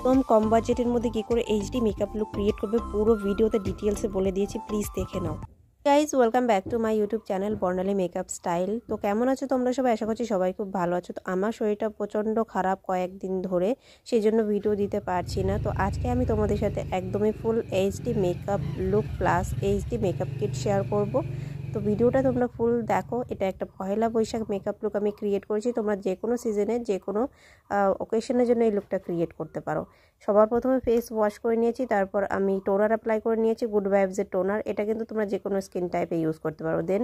একদম কম বাজেটের মধ্যে কী করে এইচডি মেকআপ লুক ক্রিয়েট করবে পুরো ভিডিওতে ডিটেলসে বলে দিয়েছি, প্লিজ দেখে নাও। Guys welcome back to my YouTube channel Barnali makeup style. তো কেমন আছো তোমরা সবাই? আশা করছি সবাই খুব ভালো আছো। তো আমার শরীরটা প্রচণ্ড খারাপ কয়েকদিন ধরে, সেই জন্য ভিডিও দিতে পারছি না। তো আজকে আমি তোমাদের সাথে একদমই full HD makeup look plus HD makeup kit share করব। তো ভিডিওটা তোমরা ফুল দেখো। এটা একটা পয়লা বৈশাখ মেকআপ লুক আমি ক্রিয়েট করেছি। তোমরা যে কোনো সিজনে যে কোনো ওকেশনের জন্য এই লুকটা ক্রিয়েট করতে পারো। সবার প্রথমে ফেস ওয়াশ করে নিয়েছি, তারপর আমি টোনার অ্যাপ্লাই করে নিয়েছি, গুড ভাইবসের টোনার। এটা কিন্তু তোমরা যে কোনো স্কিন টাইপে ইউজ করতে পারো। দেন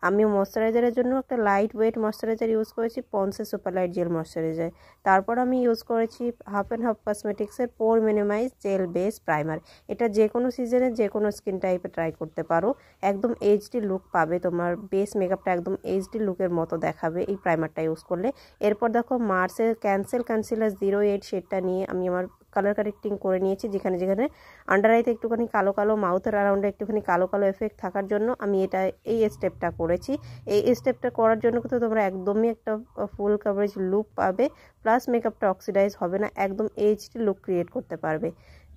আমি ময়শ্চারাইজারের জন্য একটা লাইট ওয়েট ময়শ্চারাইজার ইউজ করেছি, পন্সের সুপার লাইট জেল ময়শ্চারাইজার। তারপর আমি ইউজ করেছি হাফ অ্যান্ড হাফ কসমেটিক্সের pore minimise gel base primer. এটা যে কোনো সিজনে যে কোনো স্কিন টাইপে ট্রাই করতে পারো। একদম এইচডি লুক পাবে, তোমার বেস মেকআপটা একদম এইচডি লুকের মতো দেখাবে এই প্রাইমারটা ইউজ করলে। এরপর দেখো মার্সের ক্যান্সেল কনসিলার 08 শেডটা নিয়ে আমি আমার কালার কারেক্টিং করে নিয়েছি। যেখানে যেখানে আন্ডার আইতে একটুখানি কালো কালো, মাউথের অ্যারাউন্ডে একটুখানি কালো কালো এফেক্ট থাকার জন্য আমি এই স্টেপটা করেছি। এই স্টেপটা করার জন্য কিন্তু তোমরা একদমই একটা ফুল কভারেজ লুক পাবে, প্লাস মেকআপটা অক্সিডাইজ হবে না, একদম এইচডি লুক ক্রিয়েট করতে পারবে।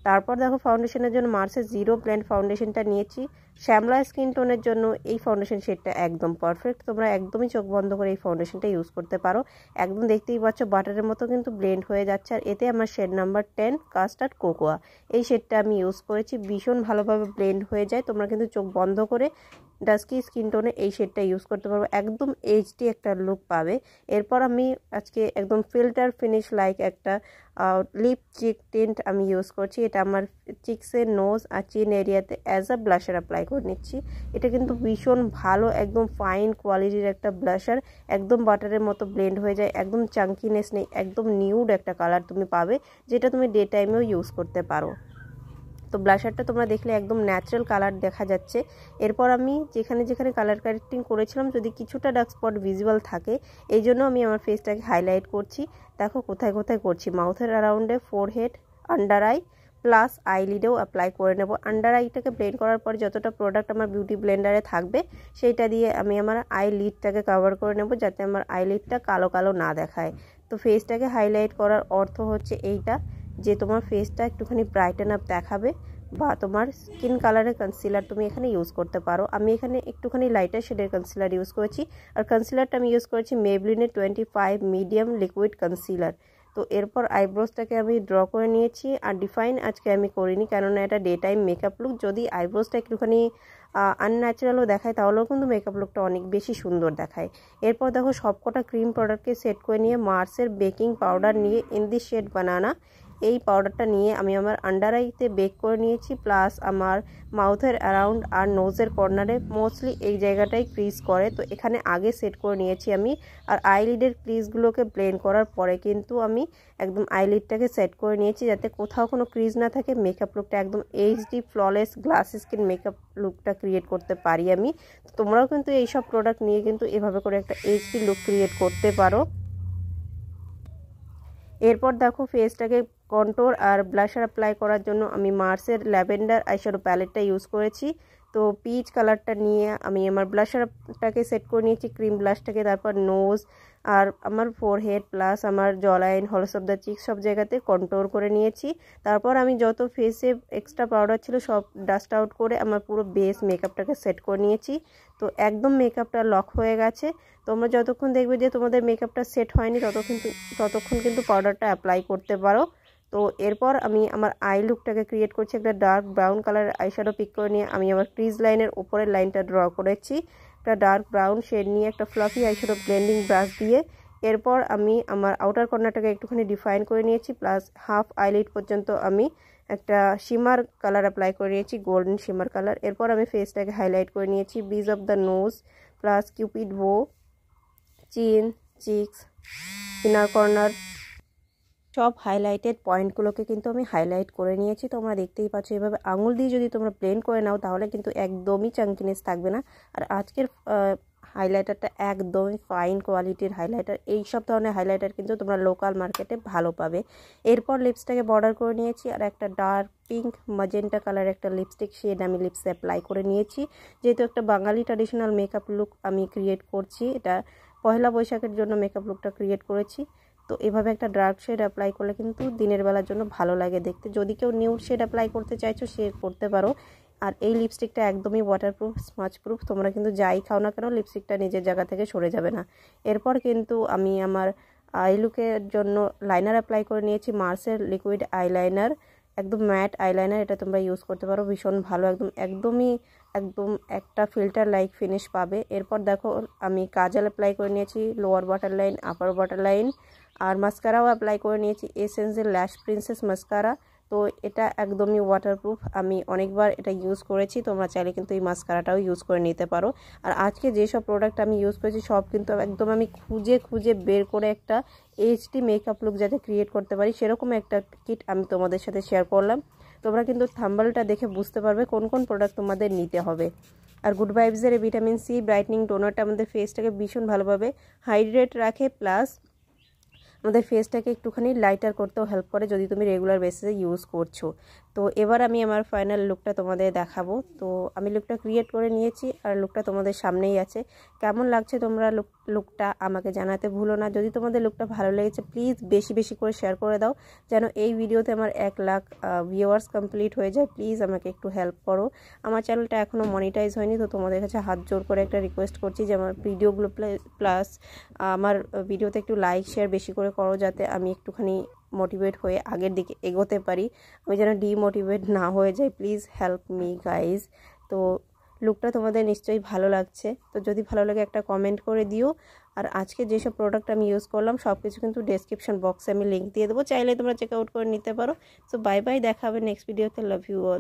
তারপর দেখো ফাউন্ডেশনের জন্য মার্সের জিরো ব্লেন্ড ফাউন্ডেশনটা নিয়েছি। শ্যামলা স্কিন টোনের জন্য এই ফাউন্ডেশন শেডটা একদম পারফেক্ট। তোমরা একদমই চোখ বন্ধ করে এই ফাউন্ডেশনটা ইউজ করতে পারো। একদম দেখতেই পাচ্ছ বাটারের মতো কিন্তু ব্লেন্ড হয়ে যাচ্ছে। আর এতে আমার শেড নাম্বার 10 কাস্টার্ড কোকোয়া, এই শেডটা আমি ইউজ করেছি। ভীষণ ভালোভাবে ব্লেন্ড হয়ে যায়। তোমরা কিন্তু চোখ বন্ধ করে ডাস্কি স্কিন টোনে এই শেডটা ইউজ করতে পারবো, একদম এইচডি একটা লুক পাবে। এরপর আমি আজকে একদম ফিল্টার ফিনিশ লাইক একটা লিপ চিক টিন্ট আমি ইউজ করছি। এটা আমার চিক্সের নোজ আর চিন এরিয়াতে অ্যাজ আ ব্লাশার অ্যাপ্লাই করে নিচ্ছি। এটা কিন্তু ভীষণ ভালো, একদম ফাইন কোয়ালিটির একটা ব্লাশার, একদম বাটারের মতো ব্লেন্ড হয়ে যায়, একদম চাঙ্কিনেস নেই, একদম নিউড একটা কালার তুমি পাবে, যেটা তুমি ডে টাইমেও ইউজ করতে পারো। তো ব্লাশারটা তোমরা দেখলে একদম ন্যাচারাল কালার দেখা যাচ্ছে। এরপর আমি যেখানে যেখানে কালার কারেক্টিং করেছিলাম যদি কিছুটা ডার্ক স্পট ভিজিবল থাকে, এই জন্য আমি আমার ফেসটাকে হাইলাইট করছি। দেখো কোথায় কোথায় করছি, মাউথের অ্যারাউন্ডে, ফোরহেড, আন্ডার আই প্লাস আইলিডেও অ্যাপ্লাই করে নেব। আন্ডার আইটাকে ব্লেন্ড করার পর যতটা প্রোডাক্ট আমার বিউটি ব্লেন্ডারে থাকবে সেইটা দিয়ে আমি আমার আই লিডটাকে কভার করে নেব, যাতে আমার আই লিডটা কালো কালো না দেখায়। তো ফেসটাকে হাইলাইট করার অর্থ হচ্ছে এইটা, যে তোমার ফেসটা একটুখানি ব্রাইটেন আপ দেখাবে, বা তোমার স্কিন কালারের কনসিলার তুমি এখানে ইউজ করতে পারো। আমি এখানে একটুখানি লাইটার শেডের কনসিলার ইউজ করেছি, আর কনসিলারটা আমি ইউজ করেছি মেবলিনের 25 মিডিয়াম লিকুইড কনসিলার। তো এরপর আইব্রোসটাকে আমি ড্র করে নিয়েছি, আর ডিফাইন আজকে আমি করিনি, কেননা এটা ডে টাইম মেকআপ লুক। যদি আইব্রোসটা একটুখানি আনন্যাচারালও দেখায় তাহলেও কিন্তু মেকআপ লুকটা অনেক বেশি সুন্দর দেখায়। এরপর দেখো সবকটা ক্রিম প্রোডাক্টকে সেট করে নিয়ে মার্সের বেকিং পাউডার নিয়ে ইন দি শেড বানানা, এই পাউডারটা নিয়ে আমি আমার আন্ডার আইতে বেক করে নিয়েছি, প্লাস আমার মাউথের অ্যারাউন্ড আর নোজের কর্নারে, মোস্টলি এই জায়গাটাই ক্রিজ করে, তো এখানে আগে সেট করে নিয়েছি আমি। আর আইলিডের ক্রিজগুলোকে ব্লেন্ড করার পরে কিন্তু আমি একদম আইলিডটাকে সেট করে নিয়েছি, যাতে কোথাও কোনো ক্রিজ না থাকে। মেকআপ লুকটা একদম HD flawless glass skin makeup লুকটা ক্রিয়েট করতে পারি আমি। তোমরাও কিন্তু এইসব প্রোডাক্ট নিয়ে কিন্তু এভাবে করে একটা এইচডি লুক ক্রিয়েট করতে পারো। এরপর দেখো ফেসটাকে কন্ট্রোর আর ব্লাশার অ্যাপ্লাই করার জন্য আমি মার্সের ল্যাভেন্ডার আইশ্যাডো প্যালেটটা ইউজ করেছি। তো পিচ কালারটা নিয়ে আমি আমার ব্লাশারটাকে সেট করে নিয়েছি, ক্রিম ব্লাশটাকে। তারপর নোজ আর আমার ফোরহেড প্লাস আমার জ লাইন, হলস অফ দ্য চিক সব জায়গাতে কন্ট্রোর করে নিয়েছি। তারপর আমি যত ফেসে এক্সট্রা পাউডার ছিল সব ডাস্ট আউট করে আমার পুরো বেস মেকআপটাকে সেট করে নিয়েছি। তো একদম মেকআপটা লক হয়ে গেছে। তোমরা যতক্ষণ দেখবে যে তোমাদের মেকআপটা সেট হয়নি ততক্ষণ কিন্তু পাউডারটা অ্যাপ্লাই করতে পারো। তো এরপর আমি আমার আই লুকটাকে ক্রিয়েট করছি। একটা ডার্ক ব্রাউন কালারের আইশ্যাডো পিক করে নিয়ে আমি আমার ক্রিজ লাইনের উপরের লাইনটা ড্র করেছি একটা ডার্ক ব্রাউন শেড নিয়ে, একটা ফ্লাফি আইশ্যাডো ব্লেন্ডিং ব্রাশ দিয়ে। এরপর আমি আমার আউটার কর্নারটাকে একটুখানি ডিফাইন করে নিয়েছি, প্লাস হাফ আইলিড পর্যন্ত আমি একটা শিমার কালার অ্যাপ্লাই করে নিয়েছি, গোল্ডেন শিমার কালার। এরপর আমি ফেসটাকে হাইলাইট করে নিয়েছি, bridge of the nose plus cupid bow, chin, cheeks, inner corner, সব হাইলাইটেড পয়েন্টগুলোকে কিন্তু আমি হাইলাইট করে নিয়েছি। তোমরা দেখতেই পাচ্ছ এভাবে আঙুল দিয়ে যদি তোমরা ব্লেন্ড করে নাও তাহলে কিন্তু একদমই চাঙ্কিনেস থাকবে না। আর আজকের হাইলাইটারটা একদমই ফাইন কোয়ালিটির হাইলাইটার। এই সব ধরনের হাইলাইটার কিন্তু তোমরা লোকাল মার্কেটে ভালো পাবে। এরপর লিপসটাকে বর্ডার করে নিয়েছি, আর একটা ডার্ক পিঙ্ক ম্যাজেন্টা কালার একটা লিপস্টিক শেড আমি লিপসে অ্যাপ্লাই করে নিয়েছি। যেহেতু একটা বাঙালি ট্র্যাডিশনাল মেকআপ লুক আমি ক্রিয়েট করছি, এটা পয়লা বৈশাখের জন্য মেকআপ লুকটা ক্রিয়েট করেছি। তো এভাবে একটা ডার্ক শেড অ্যাপ্লাই করলে কিন্তু দিনের বেলার জন্য ভালো লাগে দেখতে। যদি কেউ নিউড শেড অ্যাপ্লাই করতে চাইছো সে করতে পারো। আর এই লিপস্টিকটা একদমই ওয়াটারপ্রুফ, স্মাচ প্রুফ, তোমরা কিন্তু যাই খাও না কেন লিপস্টিকটা নিজের জায়গা থেকে সরে যাবে না। এরপর কিন্তু আমি আমার আই লুকের জন্য লাইনার অ্যাপ্লাই করে নিয়েছি, মার্সের লিকুইড আইলাইনার, একদম ম্যাট আইলাইনার। এটা তোমরা ইউজ করতে পারো, ভীষণ ভালো, একদম একটা ফিল্টার লাইক ফিনিশ পাবে। এরপর দেখো আমি কাজল অ্যাপ্লাই করে নিয়েছি, লোয়ার ওয়াটার লাইন, আপার ওয়াটার লাইন, আর মাস্কারাও অ্যাপ্লাই করে নিয়েছি, এসেন্সের ল্যাশ প্রিন্সেস মাস্কারা। তো এটা একদমই ওয়াটারপ্রুফ, আমি অনেকবার এটা ইউজ করেছি, তোমরা চাইলে কিন্তু এই মাস্কারাটাও ইউজ করে নিতে পারো। আর আজকে যেসব প্রোডাক্ট আমি ইউজ করেছি সব কিন্তু একদম আমি খুঁজে বের করে একটা এইচডি মেকআপ লুক যাতে ক্রিয়েট করতে পারি সেরকম একটা কিট আমি তোমাদের সাথে শেয়ার করলাম। তোমরা কিন্তু থাম্বনেলটা দেখে বুঝতে পারবে কোন কোন প্রোডাক্ট তোমাদের নিতে হবে। আর গুড ভাইবসের এই ভিটামিন সি ব্রাইটনিং টোনারটা আমাদের ফেসটাকে ভীষণ ভালোভাবে হাইড্রেট রাখে, প্লাস আমাদের ফেসটাকে একটুখানি লাইটার করতেও হেল্প করে যদি তুমি রেগুলার বেসিসে ইউজ করছো। তো এবার আমি আমার ফাইনাল লুকটা তোমাদের দেখাবো। তো আমি লুকটা ক্রিয়েট করে নিয়েছি আর লুকটা তোমাদের সামনেই আছে। কেমন লাগছে তোমরা লুকটা আমাকে জানাতে ভুলো না। যদি তোমাদের লুকটা ভালো লেগেছে প্লিজ বেশি করে শেয়ার করে দাও, যেন এই ভিডিওতে আমার 1 লাখ ভিউয়ার্স কমপ্লিট হয়ে যায়। প্লিজ আমাকে একটু হেল্প করো। আমার চ্যানেলটা এখনও মনিটাইজ হয়নি, তো তোমাদের কাছে হাত জোর করে একটা রিকোয়েস্ট করছি যে আমার ভিডিওগুলো প্লাস আমার ভিডিওতে একটু লাইক শেয়ার বেশি করে করো, যাতে আমি একটুখানি মোটিভেট হয়ে আগের দিকে এগোতে পারি, আমি যেন ডিমোটিভেট না হয়ে যাই। Please help me guys. তো লুকটা তোমাদের নিশ্চয়ই ভালো লাগছে, তো যদি ভালো লাগে একটা কমেন্ট করে দিও। আর আজকে যেসব প্রোডাক্ট আমি ইউজ করলাম সব কিছু কিন্তু ডেসক্রিপশন বক্সে আমি লিঙ্ক দিয়ে দেবো, চাইলে তোমরা চেক আউট করে নিতে পারো। সো বাই বাই, দেখা হবে নেক্সট ভিডিওতে। Love you all.